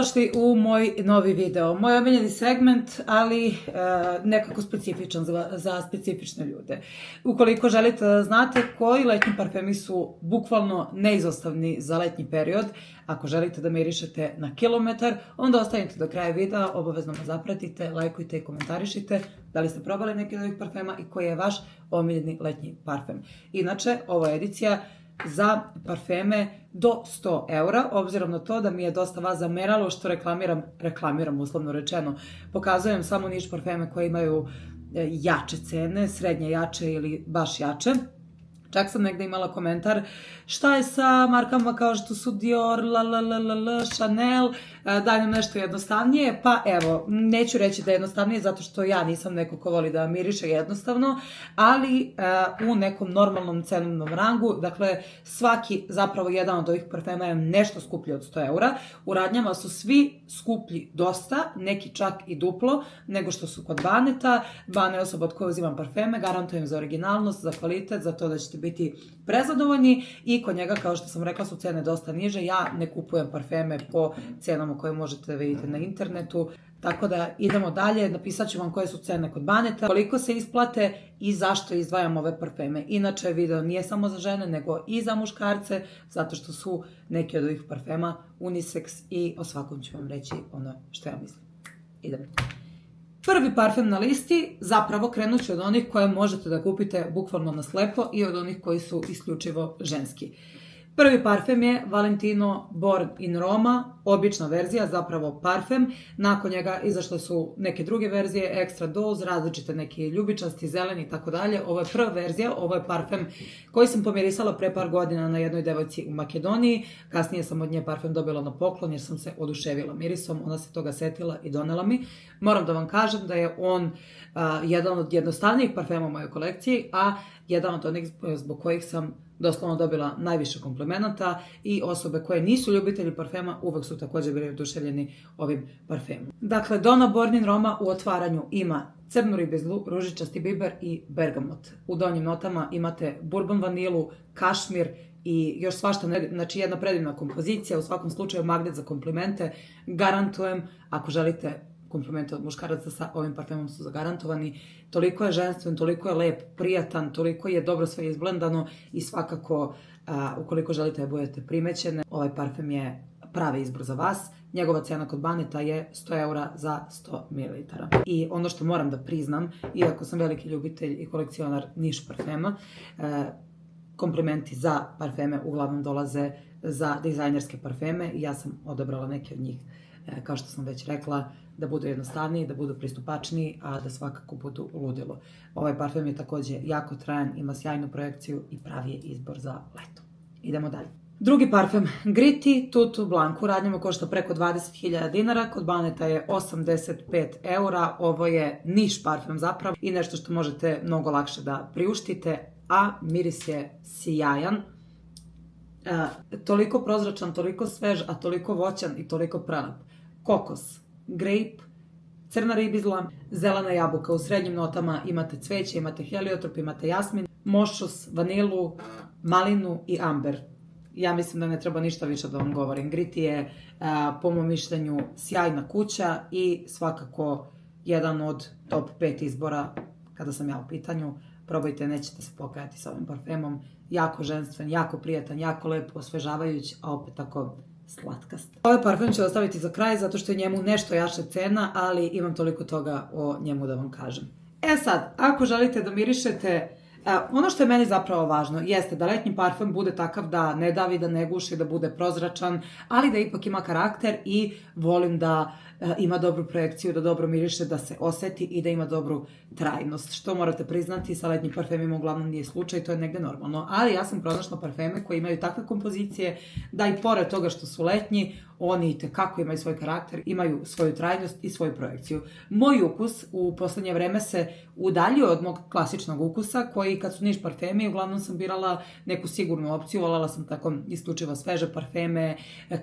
Dobrodošli u moj novi video. Moj omiljeni segment, ali nekako specifičan za specifične ljude. Ukoliko želite da znate koji letnji parfemi su bukvalno neizostavni za letnji period, ako želite da mirišete na kilometar, onda ostanite do kraja videa, obavezno me zapratite, lajkujte i komentarišite da li ste probali neki od ovih parfema i koji je vaš omiljeni letnji parfem. Inače, ovo je edicija za parfeme do 100 eura, obzirom na to da mi je dosta vas zameralo što reklamiram uslovno rečeno. Pokazujem samo niš parfeme koje imaju jače cene, srednje jače ili baš jače. Čak sam negde imala komentar šta je sa markama kao što su Dior, Chanel, daj nam nešto jednostavnije. Pa evo, neću reći da je jednostavnije zato što ja nisam neko ko voli da miriše jednostavno, ali u nekom normalnom cenovnom rangu, dakle svaki zapravo jedan od ovih parfema je nešto skuplji od 100 eura. U radnjama su svi skuplji dosta, neki čak i duplo, nego što su kod Baneta. Bane je osoba od koje uzimam parfeme, garantujem za originalnost, za kvalitet, za to da ćete biti prezadovoljni i kod njega, kao što sam rekla, su cene dosta niže. Ja ne kupujem parfeme po cenama koje možete da vidite na internetu, tako da idemo dalje. Napisat ću vam koje su cene kod Baneta, koliko se isplate i zašto izdvajam ove parfeme. Inače, video nije samo za žene, nego i za muškarce, zato što su neki od ovih parfema unisex i o svakom ću vam reći ono što ja mislim. Idemo. Prvi parfem na listi, zapravo krenut ću od onih koje možete da kupite bukvalno na slepo i od onih koji su isključivo ženski. Prvi parfem je Valentino Born in Roma, obična verzija, zapravo parfem. Nakon njega izašle su neke druge verzije, extra dose, različite neki ljubičasti, zeleni i tako dalje. Ovo je prva verzija, ovo je parfem koji sam pomirisala pre par godina na jednoj devojci u Makedoniji. Kasnije sam od nje parfem dobila na poklon jer sam se oduševila mirisom, ona se toga setila i donela mi. Moram da vam kažem da je on jedan od jednostavnijih parfema u mojoj kolekciji, a jedan od onih zbog kojih sam doslovno dobila najviše komplimenata i osobe koje nisu ljubitelji parfema uvek su također bili oduševljeni ovim parfemom. Dakle, Donna Born in Roma u otvaranju ima crnu ribizlu, ružičasti biber i bergamot. U donjim notama imate bourbon vanilu, kašmir i još svašta, znači jedna predivna kompozicija, u svakom slučaju magnet za komplimente. Garantujem, ako želite komplimente od muškaraca, sa ovim parfemom su zagarantovani. Toliko je ženstven, toliko je lep, prijatan, toliko je dobro sve izblendano i svakako, ukoliko želite da budete primećene, ovaj parfem je pravi izbor za vas. Njegova cena kod Baneta je 100 eura za 100 ml. I ono što moram da priznam, iako sam veliki ljubitelj i kolekcionar niš parfema, komplimenti za parfeme uglavnom dolaze za dizajnerske parfeme i ja sam odabrala neke od njih, kao što sam već rekla, da budu jednostavniji, da budu pristupačniji, a da svakako budu ludilo. Ovaj parfem je također jako trajan, ima sjajnu projekciju i pravi je izbor za leto. Idemo dalje. Drugi parfem, Gritti Tutu Blanc, u radnjama košta preko 20.000 dinara, kod Baneta je 85 eura, ovo je niš parfem zapravo i nešto što možete mnogo lakše da priuštite, a miris je sjajan. Toliko prozračan, toliko svež, a toliko voćan i toliko prelep. Kokos, grape, crna ribizla, zelena jabuka. U srednjim notama imate cveće, imate heliotrop, imate jasmin, mošus, vanilu, malinu i amber. Ja mislim da ne treba ništa više da vam govorim. Gritti je, po mom mišljenju, sjajna kuća i svakako jedan od top 5 izbora kada sam ja u pitanju. Probajte, nećete se pokajati sa ovim parfemom. Jako ženstven, jako prijatan, jako lep, osvežavajuć, a opet tako slatkast. Ovaj parfem ću ostaviti za kraj zato što je njemu nešto jača cena, ali imam toliko toga o njemu da vam kažem. E sad, ako želite da mirišete, ono što je meni zapravo važno jeste da letnji parfem bude takav da ne davi, da ne guši, da bude prozračan, ali da ipak ima karakter i volim da ima dobru projekciju, da dobro miriše, da se oseti i da ima dobru trajnost. Što morate priznati, sa letnjim parfemima uglavnom nije slučaj, to je negde normalno. Ali ja sam pronašla parfeme koji imaju takve kompozicije da i pored toga što su letnji, oni itekako imaju svoj karakter, imaju svoju trajnost i svoju projekciju. Moj ukus u poslednje vreme se udaljio od mog klasičnog ukusa, koji kad su niš parfemi, uglavnom sam birala neku sigurnu opciju, voljela sam tako isključivo sveže parfeme,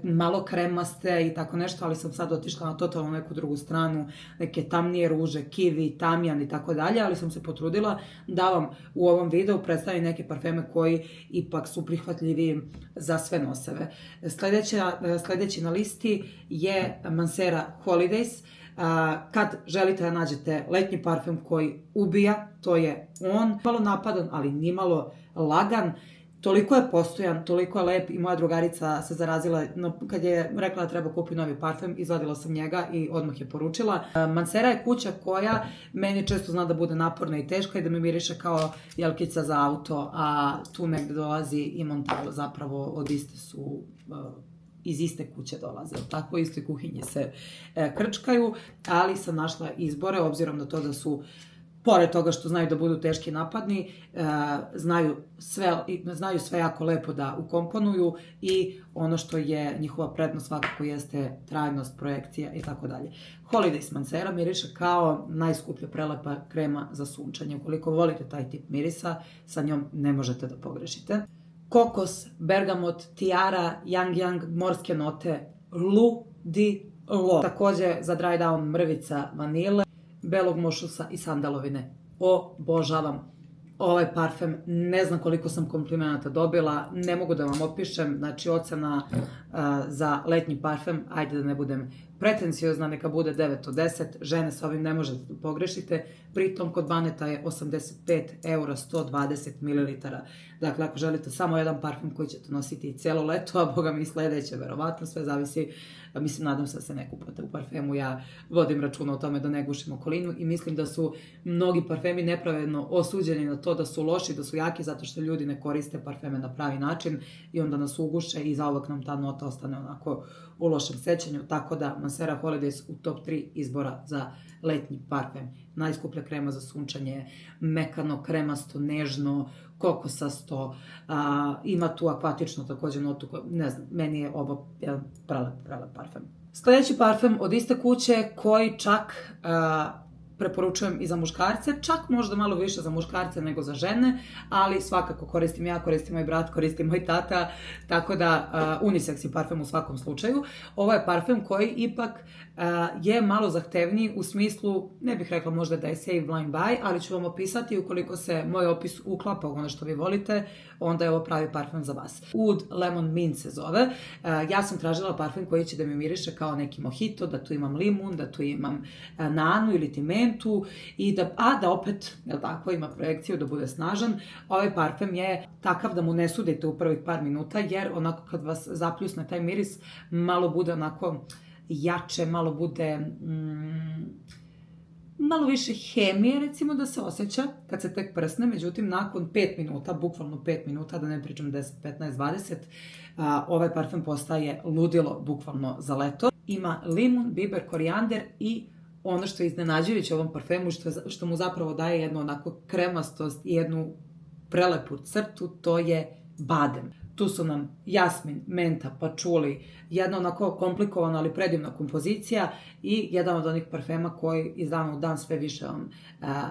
malo kremaste i tako nešto, ali sam sad otišla na to totalno neku drugu stranu, neke tamnije ruže, kivi, tamjan i tako dalje, ali sam se potrudila da vam u ovom videu predstavim neke parfeme koji ipak su prihvatljiviji za sve noseve. Sledeći na listi je Mancera Holidays. Kad želite da nađete letnji parfem koji ubija, to je on. Malo napadan, ali nimalo lagan. Toliko je postojan, toliko je lep i moja drugarica se zarazila kad je rekla da treba kupi novi parfem, izvadila sam njega i odmah je poručila. Mancera je kuća koja meni često zna da bude naporna i teška i da me miriše kao jelkica za auto, a tu negde dolazi i Montale, zapravo od iste su iz iste kuće dolaze, tako u istoj kuhinji se krčkaju, ali sam našla izbore, obzirom na to da su, pored toga što znaju da budu teški napadni, znaju sve jako lepo da ukomponuju i ono što je njihova prednost svakako jeste trajnost, projekcija i tako dalje. Holidays Mancera miriše kao najskuplja prelepa krema za sunčanje. Ukoliko volite taj tip mirisa, sa njom ne možete da pogrešite. Kokos, bergamot, tiara, yang, morske note, ludilo. Takođe za dry down mrvica vanile, belog mošusa i sandalovine. Obožavam ovaj parfem, ne znam koliko sam komplimenata dobila, ne mogu da vam opišem, znači ocena za letnji parfem, ajde da ne budem pretenciozna, neka bude 9 od 10, žene sa ovim ne možete da pogrešite, pritom kod Baneta je 85 eura 120 ml. Dakle, ako želite samo jedan parfem koji ćete nositi i cijelo leto, a boga mi sledeće, verovatno, sve zavisi, mislim, nadam se da se ne kupate u parfemu, ja vodim računa o tome da ne gušim okolinu i mislim da su mnogi parfemi nepravedno osuđeni na to da su loši, da su jaki, zato što ljudi ne koriste parfeme na pravi način i onda nas uguše i zauvek nam ta nota ostane onako u lošem sećanju, tako da Mancera Holidays u top 3 izbora za letnji parfem. Najskuplja krema za sunčanje, mekano, kremasto, nežno, kokosasto, ima tu akvatično takođe notu, ne znam, meni je ovo jedan prelep parfem. Sledeći parfem od iste kuće koji čak preporučujem i za muškarce, čak možda malo više za muškarce nego za žene, ali svakako koristim ja, koristim moj brat, koristim moj tata, tako da unisex je parfem u svakom slučaju. Ovo je parfem koji ipak je malo zahtevniji u smislu, ne bih rekla možda da je save blind buy, ali ću vam opisati ukoliko se moj opis uklapa u ono što vi volite, onda je ovo pravi parfem za vas. Oud Lemon Mint se zove. Ja sam tražila parfem koji će da mi miriše kao neki mojito, da tu imam limun, da tu imam nanu ili timentu, da opet, jel tako, ima projekciju da bude snažan. Ovaj parfem je takav da mu ne sudite u prvih par minuta, jer onako kad vas zapljusne taj miris, malo bude onako jače, malo bude malo više hemije, recimo, da se osjeća kad se tek prsne, međutim, nakon 5 minuta, bukvalno 5 minuta, da ne pričam 10, 15, 20, ovaj parfem postaje ludilo, bukvalno za leto. Ima limun, biber, korijander i ono što je iznenađujuće u ovom parfemu, što mu zapravo daje jednu onako kremastost i jednu prelepu crtu, to je badem. Tu su nam jasmin, menta, pačuli, jedna onako komplikovana ali predivna kompozicija i jedan od onih parfema koji iz dana u dan sve više vam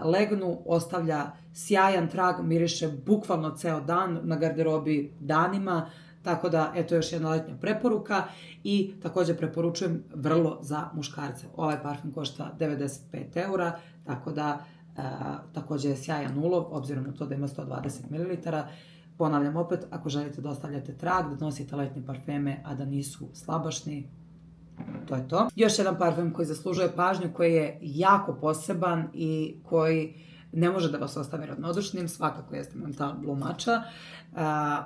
legnu, ostavlja sjajan trag, miriše bukvalno ceo dan, na garderobi danima, tako da, eto, još jedna letnja preporuka i takođe preporučujem vrlo za muškarce. Ovaj parfem košta 95 eura, tako da takođe je sjajan ulov, obzirom na to da ima 120 ml. Ponavljam opet, ako želite da ostavljate trag, da nosite letnje parfeme, a da nisu slabašni, to je to. Još jedan parfem koji zaslužuje pažnju, koji je jako poseban i koji ne može da vas ostavi ravnodušnim, svakako jeste Montale Blue Matcha.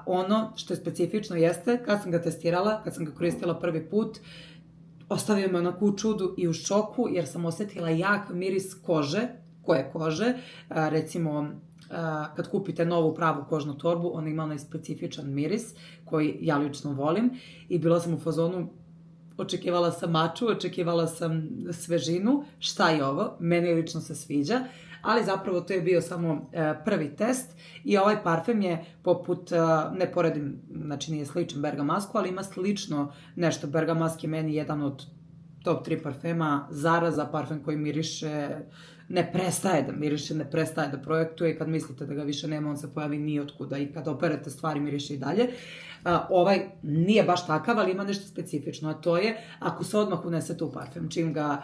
Ono što je specifično jeste, kad sam ga testirala, kad sam ga koristila prvi put, ostavio me onako u čudu i u šoku, jer sam osetila jak miris kože, koje kože, recimo, kad kupite novu pravu kožnu torbu, ona ima onaj specifičan miris koji ja lično volim i bila sam u fazonu, očekivala sam maču, očekivala sam svežinu, šta je ovo, meni lično se sviđa, ali zapravo to je bio samo prvi test i ovaj parfem je poput, ne poredim, znači nije sličan Bergamasku, ali ima slično nešto. Bergamask je meni jedan od top 3 parfema, zaraza, parfem koji miriše ne prestaje da miriše, ne prestaje da projektuje i kad mislite da ga više nema, on se pojavi nijotkuda i kad operete stvari miriše i dalje. Ovaj nije baš takav, ali ima nešto specifično, a to je ako se odmah unesete u parfem, čim ga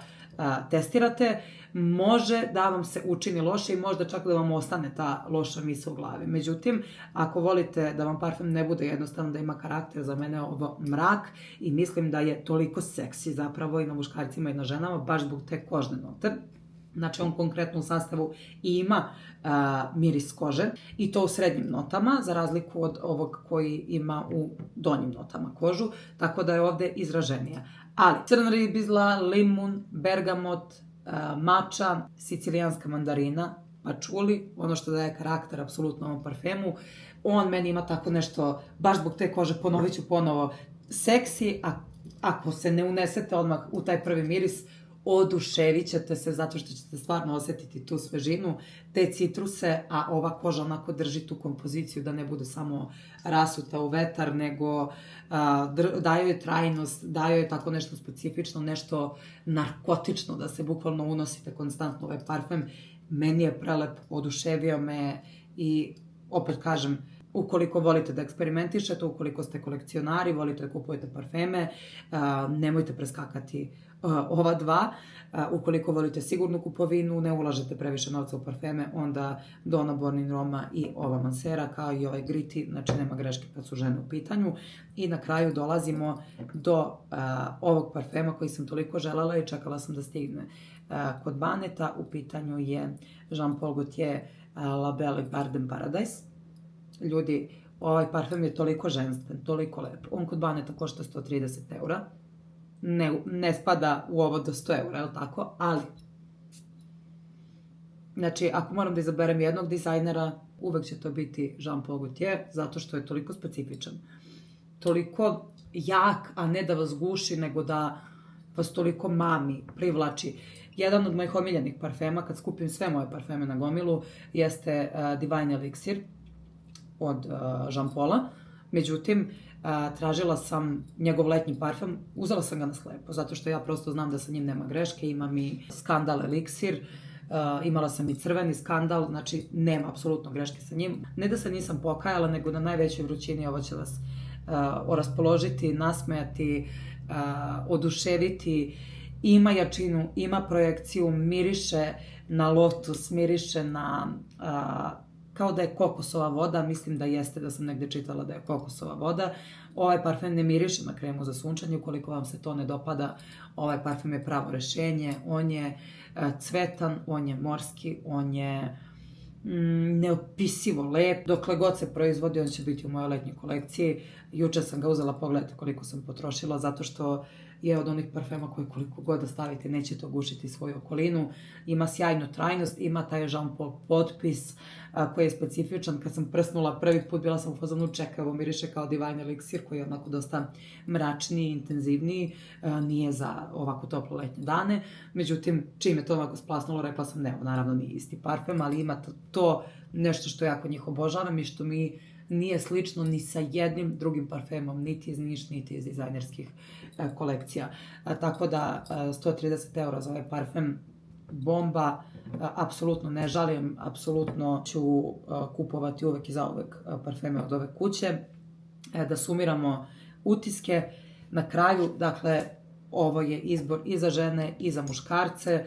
testirate, može da vam se učini loše i možda čak da vam ostane ta loša misao u glavi. Međutim, ako volite da vam parfem ne bude jednostavno, da ima karakter, za mene je ovo mrak i mislim da je toliko seksi zapravo i na muškarcima i na ženama, baš zbog te kožne note. Znači, on konkretno u sastavu ima miris kože i to u srednjim notama, za razliku od ovog koji ima u donjim notama kožu, tako da je ovde izraženija. Ali, crna ribizla, limun, bergamot, mača, sicilijanska mandarina, pačuli, ono što daje karakter apsolutno ovom parfemu. On meni ima tako nešto, baš zbog te kože, ponovit ću ponovo, seksi, a ako se ne unesete odmah u taj prvi miris, oduševit ćete se zato što ćete stvarno osetiti tu svežinu, te citruse, a ova koža onako drži tu kompoziciju da ne bude samo rasuta u vetar, nego daje joj trajnost, daje joj tako nešto specifično, nešto narkotično, da se bukvalno unosite konstantno ovaj parfem. Meni je prelep, oduševio me i opet kažem, ukoliko volite da eksperimentišete, ukoliko ste kolekcionari, volite da kupujete parfeme, nemojte preskakati ova dva. Ukoliko volite sigurnu kupovinu, ne ulažete previše novca u parfeme, onda Donna Born in Roma i ova Mancera, kao i ovaj Gritti, znači nema greške kad su žene u pitanju. I na kraju dolazimo do ovog parfema koji sam toliko želela i čekala sam da stigne kod Baneta. U pitanju je Jean Paul Gaultier La Belle Garden Paradise. Ljudi, ovaj parfem je toliko ženstven, toliko lep. On kod Baneta košta 130 €. Ne spada u ovo do 100 €, je li tako? Ali, znači, ako moram da izaberem jednog dizajnera, uvek će to biti Jean Paul Gaultier, zato što je toliko specifičan. Toliko jak, a ne da vas guši, nego da vas toliko mami, privlači. Jedan od mojih omiljenih parfema, kad skupim sve moje parfeme na gomilu, jeste Divine Elixir od Jean Paula. Međutim, tražila sam njegov letnji parfem, uzela sam ga na slepo, zato što ja prosto znam da sa njim nema greške, imam i Skandal Elixir, imala sam i crveni Skandal, znači nema apsolutno greške sa njim. Ne da se nisam pokajala, nego na najvećoj vrućini ovo će vas oraspoložiti, nasmejati, oduševiti, ima jačinu, ima projekciju, miriše na lotus, miriše na kao da je kokosova voda, mislim da jeste, da sam negde čitala da je kokosova voda. Ovaj parfem ne miriše na kremu za sunčanje, ukoliko vam se to ne dopada, ovaj parfem je pravo rešenje, on je cvetan, on je morski, on je neopisivo lep. Dokle god se proizvodi, on će biti u mojoj letnjoj kolekciji. Juče sam ga uzela, pogledajte koliko sam potrošila, zato što je od onih parfema koje koliko god da stavite neće to gušiti svoju okolinu. Ima sjajnu trajnost, ima taj Jean Paul potpis koji je specifičan. Kad sam prsnula prvi put, bila sam u fazonu čekaj, ovo miriše kao Divine Elixir koji je onako dosta mračniji, intenzivniji, nije za ovako toplo letnje dane. Međutim, čim je to ovako splasnulo, rekla sam ne, naravno nije isti parfem, ali ima to nešto što ja kod njih obožavam i što mi nije slično ni sa jednim drugim parfemom, niti iz Niš, niti iz dizajnerskih kolekcija. Tako da 130 € za ovaj parfem, bomba, apsolutno ne žalim, apsolutno ću kupovati uvek i zauvek parfeme od ove kuće. Da sumiramo utiske, na kraju, dakle, ovo je izbor i za žene i za muškarce.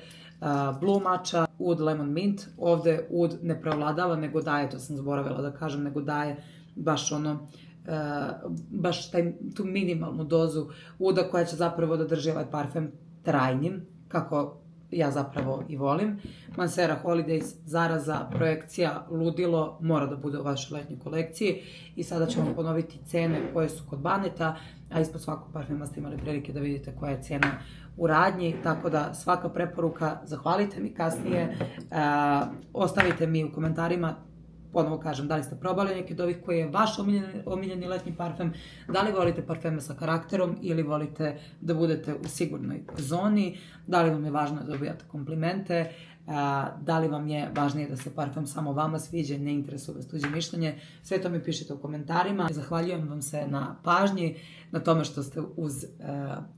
Blue Matcha, Oud Lemon Mint, ovde Oud ne preovladava, nego daje, to sam zaboravila da kažem, nego daje baš ono, baš tu minimalnu dozu Ouda koja će zapravo da drži ovaj parfem trajnim, kako ja zapravo i volim. Mancera Holidays, zaraza, projekcija, ludilo, mora da bude u vašoj letnjoj kolekciji. I sada ću vam ponoviti cene koje su kod Baneta, a ispod svakog parfema ste imali prilike da vidite koja je cena u radnji, tako da svaka preporuka, zahvalite mi kasnije, ostavite mi u komentarima, ponovo kažem, da li ste probali neki od ovih koji je vaš omiljeni letnji parfem, da li volite parfeme sa karakterom ili volite da budete u sigurnoj zoni, da li vam je važno da dobijate komplimente, da li vam je važnije da se parfem samo vama sviđa, ne interesuje vas tuđe mišljenje, sve to mi pišite u komentarima. Zahvaljujem vam se na pažnji, na tome što ste uz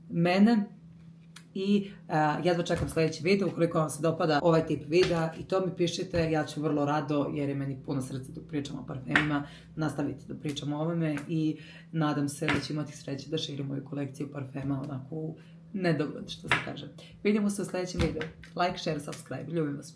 mene i jedva čekam sledeći video. Ukoliko vam se dopada ovaj tip videa i to mi pišite, ja ću vrlo rado, jer je meni puno srca dok pričam o parfemima, nastaviti da pričam o ovome i nadam se da ću imati sreće da širim moju kolekciju parfema onako u nedogled, što se kaže. Vidimo se u sledećem videu. Like, share, subscribe. Ljubim vas.